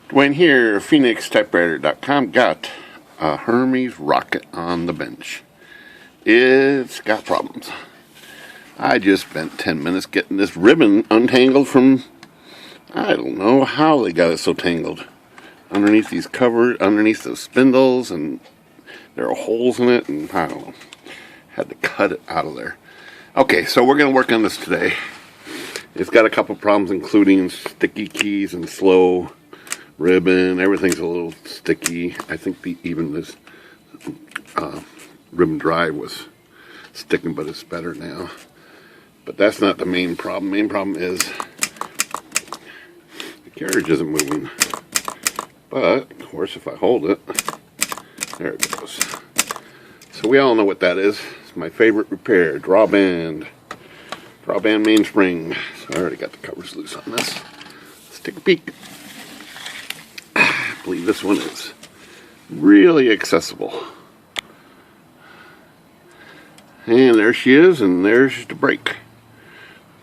Dwayne here, PhoenixTypewriter.com. Got a Hermes rocket on the bench. It's got problems. I just spent 10 minutes getting this ribbon untangled from, I don't know how they got it so tangled. Underneath these covers, underneath those spindles, and there are holes in it, and I don't know. Had to cut it out of there. Okay, so we're going to work on this today. It's got a couple problems, including sticky keys and slow ribbon. Everything's a little sticky. I think even this ribbon drive was sticking, but it's better now. But that's not the main problem. Main problem is the carriage isn't moving. But, of course, if I hold it, there it goes. So we all know what that is. It's my favorite repair, drawband mainspring. So I already got the covers loose on this. Let's take a peek. I believe this one is really accessible. And there she is, and there's the brake.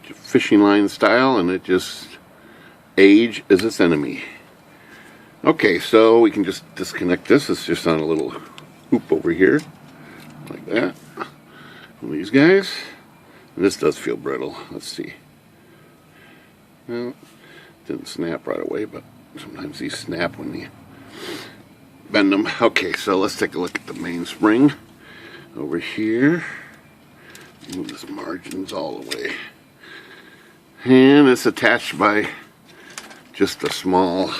Fishing line style, and it just, age is its enemy. Okay, so we can just disconnect this. It's just on a little hoop over here, like that. And these guys, and this does feel brittle. Let's see. Well, didn't snap right away, but sometimes these snap when you bend them. Okay, so let's take a look at the mainspring over here. Move this margins all the way. And it's attached by just a small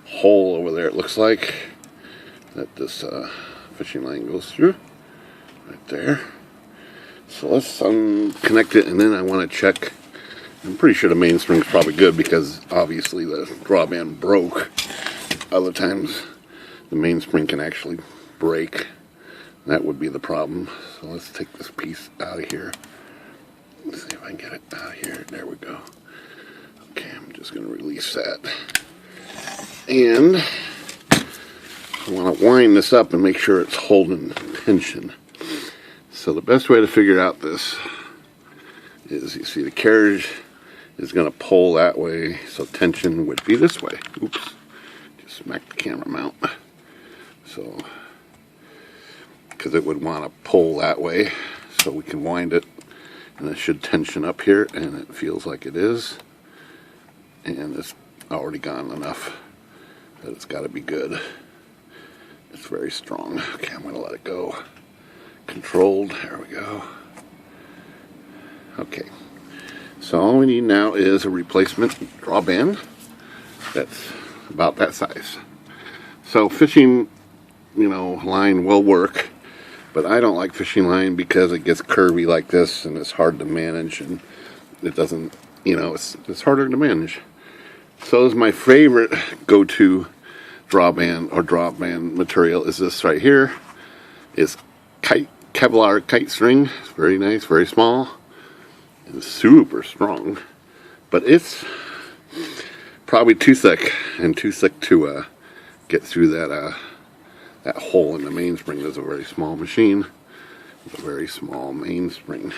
hole over there, it looks like, that this fishing line goes through. Right there. So let's unconnect it, and then I want to check. I'm pretty sure the mainspring is probably good because obviously the drawband broke. Other times the mainspring can actually break. That would be the problem. So let's take this piece out of here. Let's see if I can get it out of here. There we go. Okay, I'm just going to release that. And I want to wind this up and make sure it's holding tension. So the best way to figure out this is, you see the carriage is going to pull that way, so tension would be this way. Oops, just smacked the camera mount. So, because it would want to pull that way, so we can wind it, and it should tension up here, and it feels like it is. And it's already gone enough that it's got to be good. It's very strong. Okay, I'm going to let it go. Controlled, there we go. Okay, so all we need now is a replacement drawband that's about that size. So fishing, line will work, but I don't like fishing line because it gets curvy like this and it's hard to manage, and it doesn't, it's harder to manage. So this is my favorite go-to drawband material is this right here. It's Kevlar kite string. It's very nice, very small, and super strong. But it's probably too thick to get through that hole in the mainspring. There's a very small machine with a very small mainspring.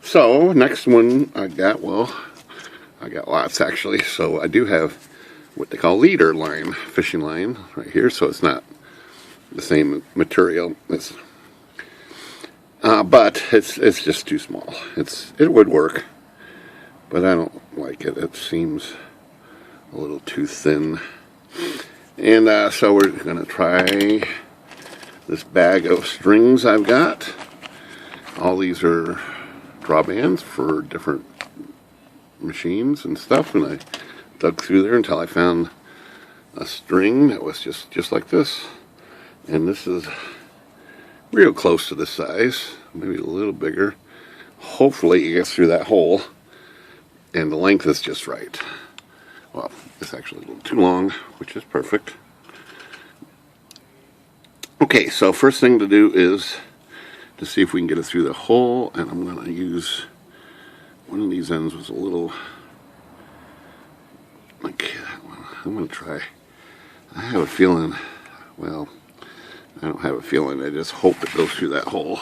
So next one I got lots actually. So I do have what they call leader line, fishing line right here. So it's not the same material. But it's just too small. It would work, but I don't like it. It seems a little too thin. And so we're going to try this bag of strings I've got. All these are drawbands for different machines and stuff, and I dug through there until I found a string that was just like this. And this is real close to this size, maybe a little bigger. Hopefully it gets through that hole, and the length is just right. Well, it's actually a little too long, which is perfect. Okay, so first thing to do is to see if we can get it through the hole, and I'm going to use one of these ends was a little like that one. I'm going to try. I have a feeling, well, I don't have a feeling, I just hope it goes through that hole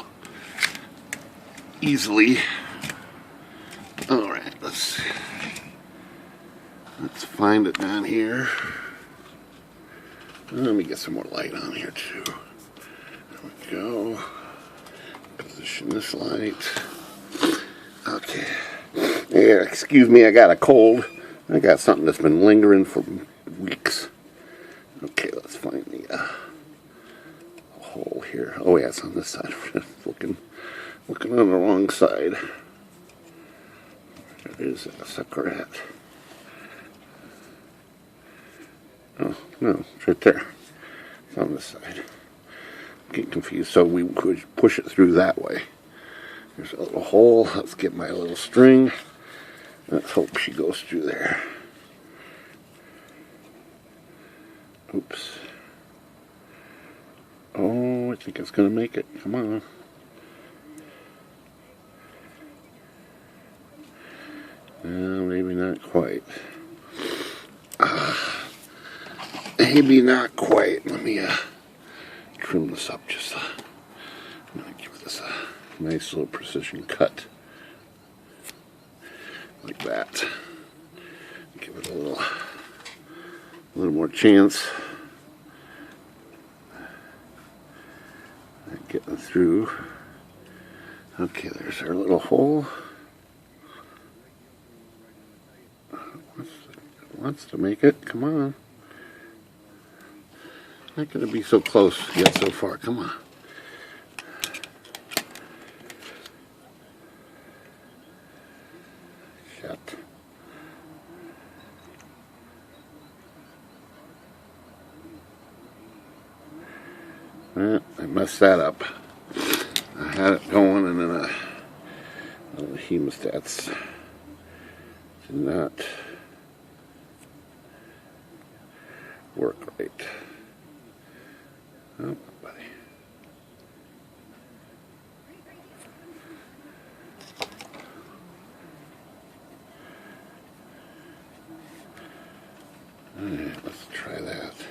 easily. Alright, let's see. Let's find it down here. Let me get some more light on here too. There we go. Position this light. Okay. Yeah, excuse me, I got a cold. I got something that's been lingering for weeks. Okay, let's find the hole here. Oh yeah, it's on this side. looking on the wrong side. There is a sucker at. Oh, no, it's right there. It's on this side. I'm getting confused, so we could push it through that way. There's a little hole. Let's get my little string. Let's hope she goes through there. Oops. Oh, I think it's going to make it. Come on. Maybe not quite. Maybe not quite. Let me trim this up just. I'm going to give this a nice little precision cut. Like that. Give it a little more chance at getting through. Okay, there's our little hole. Wants to make it. Come on. Not going to be so close yet so far. Come on. Shut. I messed that up. I had it going and then the hemostats did not work right. Oh, buddy. Alright, let's try that. Let's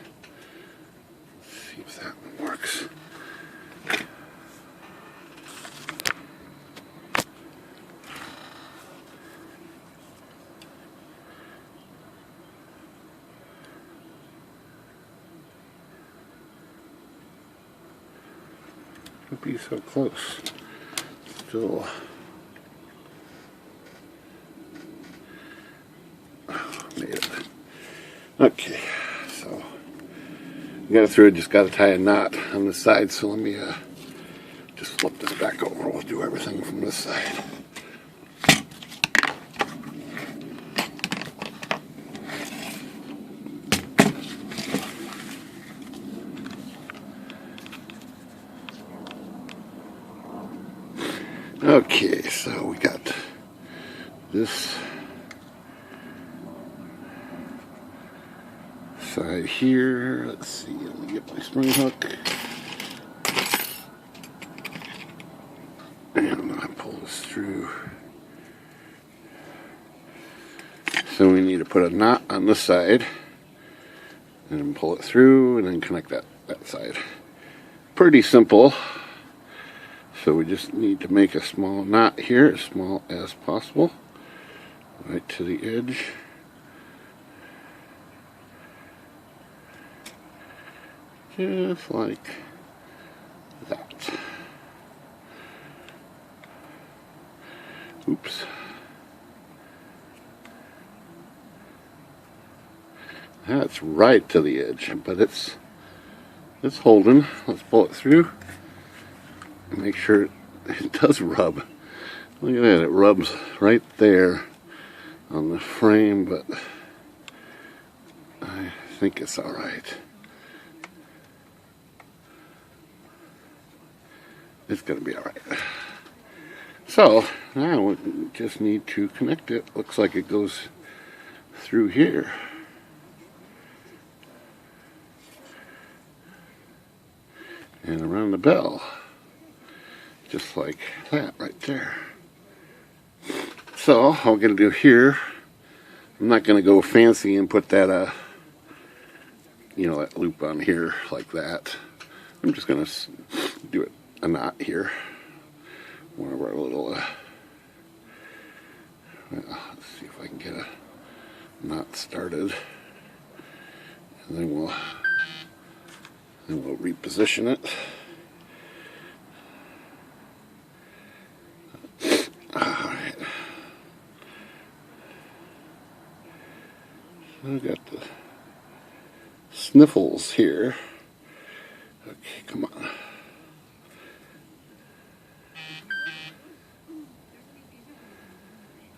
see if that one works. Be so close. Still. Made it. Okay, so we got it through. Just got to tie a knot on the side. So let me just flip this back over. We'll do everything from this side. Okay, so we got this side here. Let's see, let me get my spring hook. And I pull this through. So we need to put a knot on this side and then pull it through and then connect that side. Pretty simple. So we just need to make a small knot here, as small as possible, right to the edge. Just like that. Oops. That's right to the edge, but it's holding. Let's pull it through. Make sure it does rub. Look at that, it rubs right there on the frame, but I think it's alright. It's going to be alright. So, now we just need to connect it. Looks like it goes through here. And around the bell. Just like that right there. So, all I'm going to do here, I'm not going to go fancy and put that, that loop on here like that. I'm just going to do it a knot here. One of our little, let's see if I can get not started. And then we'll reposition it. Alright. So I've got the sniffles here. Okay, come on.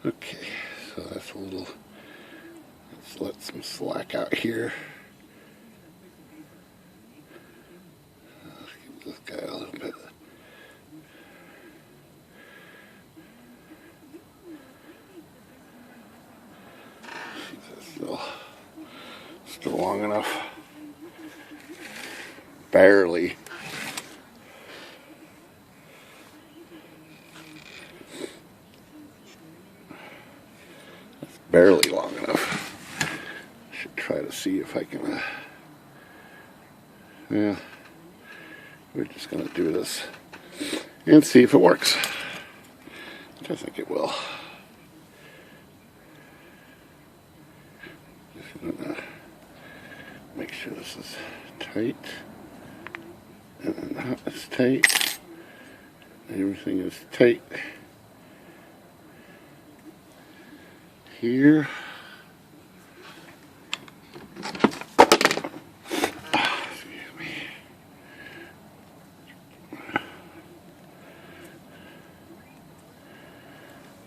Okay, so that's a little, let's let some slack out here. Let's give this guy a little bit. Still long enough. Barely. That's barely long enough. I should try to see if I can. Yeah, we're just gonna do this and see if it works. Which I think it will. Just gonna make sure this is tight, and then that is tight. Everything is tight here. Excuse me.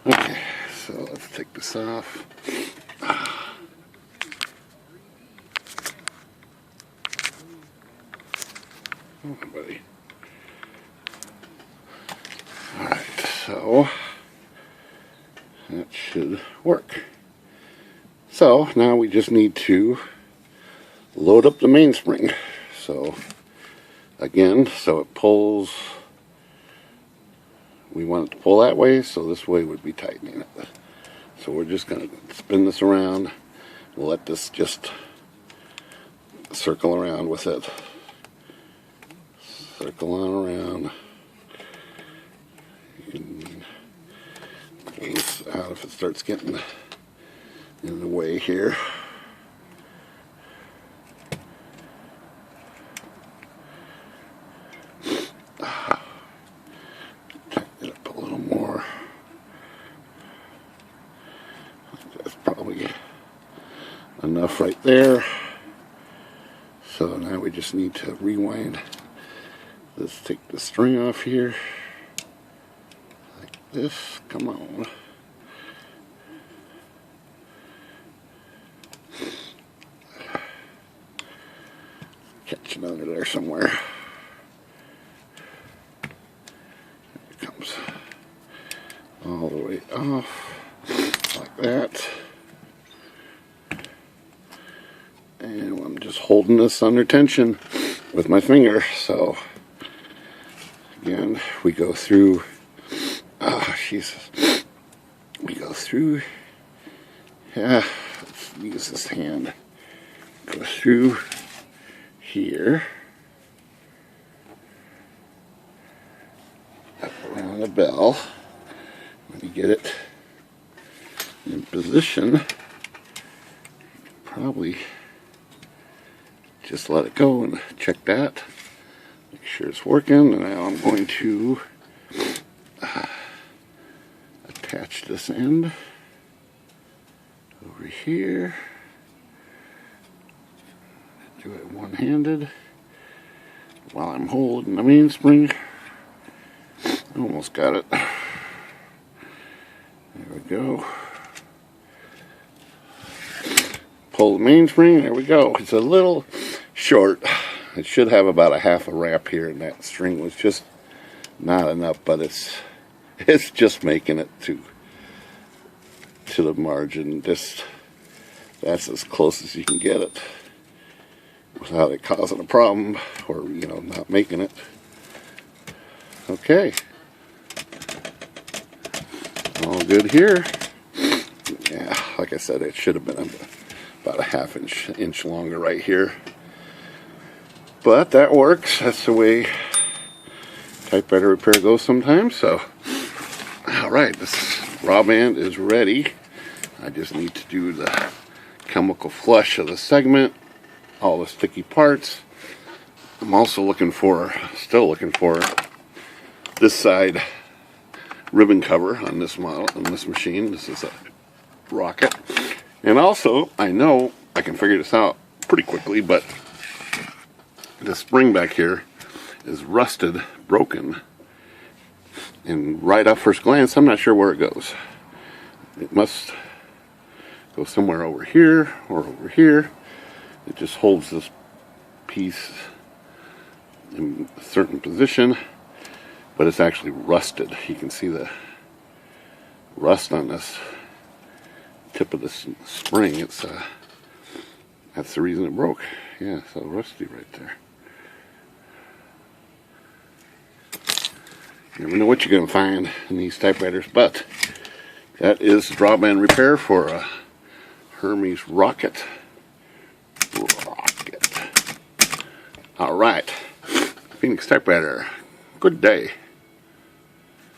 Okay, so let's take this off. Buddy. Alright, so that should work. So now we just need to load up the mainspring. So again, so it pulls, we want it to pull that way, so this way would be tightening it. So we're just going to spin this around. We'll let this just circle around with it. Circle on around. You can pull this out if it starts getting in the way here. Tighten it up a little more. That's probably enough right there. So now we just need to rewind. Let's take the string off here, like this, come on. Catching under there somewhere. It comes all the way off, like that. And I'm just holding this under tension with my finger, so again, we go through, Jesus, we go through, let's use this hand, go through here, up around the bell. When you get it in position, probably just let it go and check that. Make sure it's working, and now I'm going to attach this end over here. Do it one-handed while I'm holding the mainspring. Almost got it. There we go. Pull the mainspring, there we go. It's a little short. It should have about a half a wrap here, and that string was just not enough, but it's just making it to the margin. That's as close as you can get it without it causing a problem, or not making it. Okay, all good here. Yeah, like I said, it should have been about a half inch longer right here. But that works. That's the way typewriter repair goes sometimes. So, alright, this raw band is ready. I just need to do the chemical flush of the segment, all the sticky parts. I'm also still looking for this side ribbon cover on this model, on this machine. This is a Rocket. And also, I know I can figure this out pretty quickly, but the spring back here is rusted, broken, and right off first glance, I'm not sure where it goes. It must go somewhere over here or over here. It just holds this piece in a certain position, but it's actually rusted. You can see the rust on this tip of this spring. It's that's the reason it broke. Yeah, so rusty right there. You never know what you're going to find in these typewriters, but that is drawband repair for a Hermes Rocket. All right, Phoenix Typewriter. Good day.